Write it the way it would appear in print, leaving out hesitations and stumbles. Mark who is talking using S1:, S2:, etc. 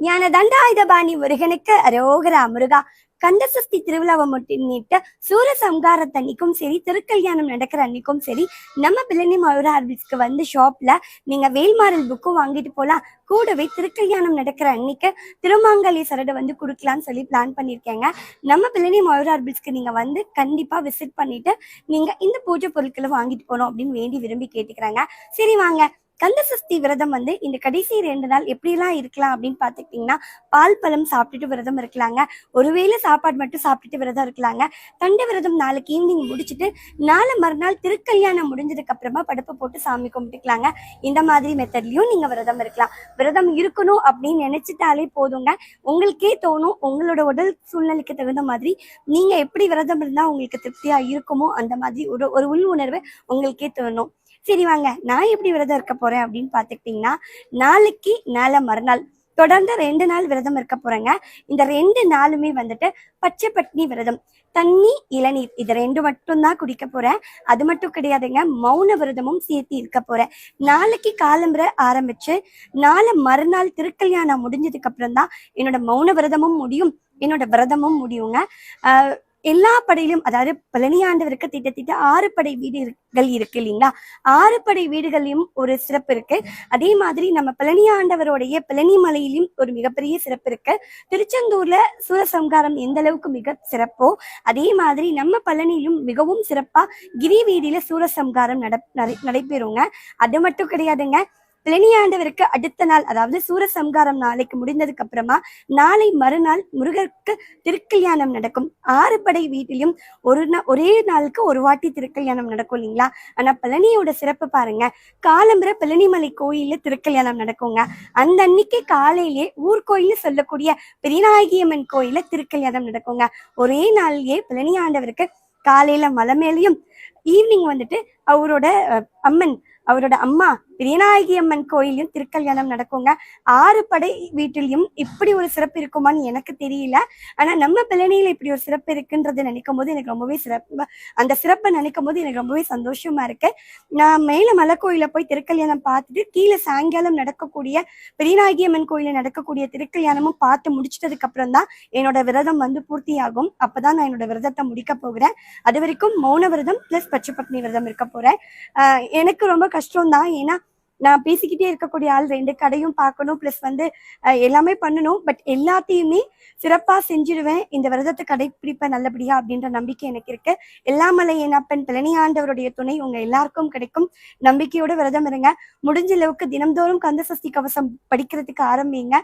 S1: ஞான தண்டாயுதபாணி முருகனுக்கு அரோகரா முருகா. கந்தசஷ்டி திருவிழாவை முன்னிட்டு சூரசம்ஹாரத்தன்னைக்கும் சரி, திருக்கல்யாணம் நடக்கிற அன்னைக்கும் சரி, நம்ம பிள்ளை மயூரார்பிஸ்க்கு வந்து ஷாப்ல நீங்க வேல்மாறல் புக்கும் வாங்கிட்டு போலாம். கூடவே திருக்கல்யாணம் நடக்கிற அன்னைக்கு திருமாங்கலி சரடை வந்து கொடுக்கலான்னு சொல்லி பிளான் பண்ணியிருக்கேங்க. நம்ம பிள்ளை மயூரார்பிஸ்க்கு நீங்க வந்து கண்டிப்பா விசிட் பண்ணிட்டு நீங்க இந்த பூஜை பொருட்களை வாங்கிட்டு போகணும் அப்படின்னு வேண்டி விரும்பி கேட்டுக்கிறாங்க. சரி வாங்க, கந்தசஷ்டி விரதம் வந்து இந்த கடைசி 2 நாள் எப்படிலாம் இருக்கலாம் அப்படின்னு பார்த்துக்கிட்டிங்கன்னா, பால் பழம் சாப்பிட்டுட்டு விரதம் இருக்கலாங்க. ஒருவேளை சாப்பாடு மட்டும் சாப்பிட்டுட்டு விரதம் இருக்கலாங்க. தண்ட விரதம் நாளைக்கு ஈவினிங் முடிச்சுட்டு நாளை மறுநாள் திருக்கல்யாணம் முடிஞ்சதுக்கு அப்புறமா படுப்பு போட்டு சாமி கும்பிட்டுக்கலாங்க. இந்த மாதிரி மெத்தட்லயும் நீங்க விரதம் இருக்கலாம். விரதம் இருக்கணும் அப்படின்னு நினைச்சிட்டாலே போதுங்க. உங்களுக்கே தோணும், உங்களோட உடல் சூழ்நிலைக்கு தகுந்த மாதிரி நீங்க எப்படி விரதம் இருந்தா உங்களுக்கு திருப்தியா இருக்குமோ அந்த மாதிரி ஒரு உள் உணர்வு உங்களுக்கே தோணும். சரி வாங்க, நான் எப்படி விரதம் இருக்க போறேன் அப்படின்னு பாத்துக்கிட்டீங்கன்னா, நாளைக்கு நாளை மறுநாள் தொடர்ந்து 2 நாள் விரதம் இருக்க போறேங்க. இந்த 2 நாளுமே வந்துட்டு பச்சை பட்னி விரதம். தண்ணி, இளநீர் இது 2 மட்டும் தான் குடிக்க போறேன். அது மட்டும் கிடையாதுங்க, மௌன விரதமும் சேர்த்து இருக்க போறேன். நாளைக்கு காலம்பரை ஆரம்பிச்சு நாளை மறுநாள் திருக்கல்யாணம் முடிஞ்சதுக்கு அப்புறம் தான் என்னோட மௌன விரதமும் முடியும், என்னோட விரதமும் முடியுங்க. எல்லா படையிலும், அதாவது பழனி ஆண்டவருக்கு திட்டத்திட்ட 6 படை வீடுகள் இருக்கு இல்லைங்களா? 6 படை வீடுகளையும் ஒரு சிறப்பு இருக்கு. அதே மாதிரி நம்ம பழனி ஆண்டவருடைய பழனி மலையிலும் ஒரு மிகப்பெரிய சிறப்பு இருக்கு. திருச்செந்தூர்ல சூரசம்ஹாரம் எந்த அளவுக்கு மிக சிறப்போ அதே மாதிரி நம்ம பழனியிலும் மிகவும் சிறப்பா கிரி வீதியில சூரசம்ஹாரம் நடைபெறுங்க. அது மட்டும் கிடையாதுங்க, பழனி ஆண்டவருக்கு அடுத்த நாள், அதாவது சூரசம்ஹாரம் நாளைக்கு முடிந்ததுக்கு அப்புறமா நாளை மறுநாள் முருகருக்கு திருக்கல்யாணம் நடக்கும். 6 படை வீட்டிலும் ஒரே நாளுக்கு ஒரு வாட்டி திருக்கல்யாணம் நடக்கும் இல்லைங்களா? ஆனா பழனியோட சிறப்பு பாருங்க, காலம்பரை பழனிமலை கோயில்ல திருக்கல்யாணம் நடக்குங்க. அந்த அன்னைக்கு காலையிலே ஊர்கோயில் சொல்லக்கூடிய பெரியநாயகியம்மன் கோயில திருக்கல்யாணம் நடக்குங்க. ஒரே நாள்லயே பழனி ஆண்டவருக்கு காலையில மலை மேலையும், ஈவினிங் வந்துட்டு அவரோட அவரோட அம்மா பெரியநாயகி அம்மன் கோயிலையும் திருக்கல்யாணம் நடக்குங்க. 6 படை வீட்டிலையும் இப்படி ஒரு சிறப்பு இருக்குமான்னு எனக்கு தெரியல. ஆனா நம்ம பழனியில இப்படி ஒரு சிறப்பு இருக்குன்றது நினைக்கும் போது எனக்கு ரொம்பவே அந்த சிறப்பை நினைக்கும் போது எனக்கு ரொம்பவே சந்தோஷமா இருக்கு. நான் மேல மலை கோயில போய் திருக்கல்யாணம் பார்த்துட்டு கீழே சாயங்காலம் நடக்கக்கூடிய பெரியநாயகி அம்மன் கோயில நடக்கக்கூடிய திருக்கல்யாணமும் பார்த்து முடிச்சிட்டதுக்கு அப்புறம் தான் என்னோட விரதம் வந்து பூர்த்தி ஆகும். அப்பதான் நான் என்னோட விரதத்தை முடிக்க போகிறேன். அது வரைக்கும் மௌன விரதம் பிளஸ் பச்சை பட்னி விரதம் இருக்க போறேன். எனக்கு ரொம்ப கஷ்டம் தான், ஏன்னா நான் பேசிக்கிட்டே இருக்கக்கூடிய ஆள், 2 கடையும் பார்க்கணும், பிளஸ் வந்து எல்லாமே பண்ணணும். பட் எல்லாத்தையுமே சிறப்பா செஞ்சிடுவேன், இந்த விரதத்தை கடைப்பிடிப்பேன் நல்லபடியா அப்படின்ற நம்பிக்கை எனக்கு இருக்கு. எல்லாமலை என்னப்பன் பழனி ஆண்டவருடைய துணை உங்க எல்லாருக்கும் கிடைக்கும். நம்பிக்கையோட விரதம் இருங்க. முடிஞ்ச அளவுக்கு தினம்தோறும் கந்தசஷ்டி கவசம் படிக்கிறதுக்கு ஆரம்பிங்க.